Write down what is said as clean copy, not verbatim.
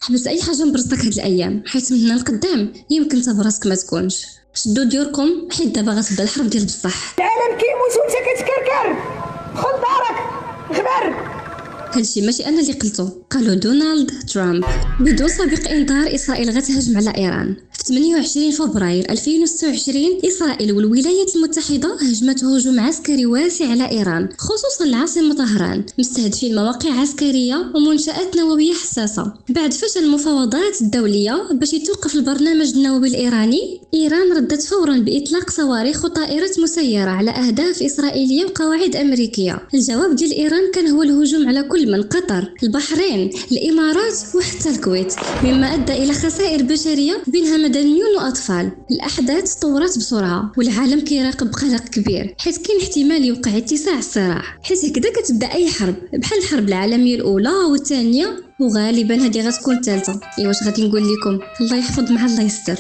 حبس اي حاجه مبرزتك هاد الايام، حيت من هنا لقدام يمكن انت براسك ما تكونش. شدوا ديوركم حيت دابا غتبدا الحرب ديال بصح. العالم كيموت وانت كتكركر. دخل دارك غبر. هادشي ماشي انا اللي قلته، قالوا دونالد ترامب. بدون سابق انذار اسرائيل غتهجم على ايران. في 28 فبراير 2026 اسرائيل والولايات المتحده هجمت هجوم عسكري واسع على ايران، خصوصا العاصمه طهران، مستهدفين مواقع عسكريه ومنشات نوويه حساسه. بعد فشل المفاوضات الدوليه باش يتوقف البرنامج النووي الايراني، ايران ردت فورا باطلاق صواريخ وطائرات مسيره على اهداف اسرائيليه وقواعد امريكيه. الجواب ديال ايران كان هو الهجوم على كل من قطر، البحرين، الامارات وحتى الكويت، مما ادى الى خسائر بشريه بينها مدنيون واطفال. الاحداث تطورت بسرعه والعالم كيراقب بقلق كبير، حيت كاين احتمال يوقع اتساع الصراع. حيت هكذا كتبدا اي حرب، بحال الحرب العالميه الاولى والثانيه، وغالبا هذه غتكون الثالثه. ايوا واش غادي نقول لكم، الله يحفظ مع الله يستر.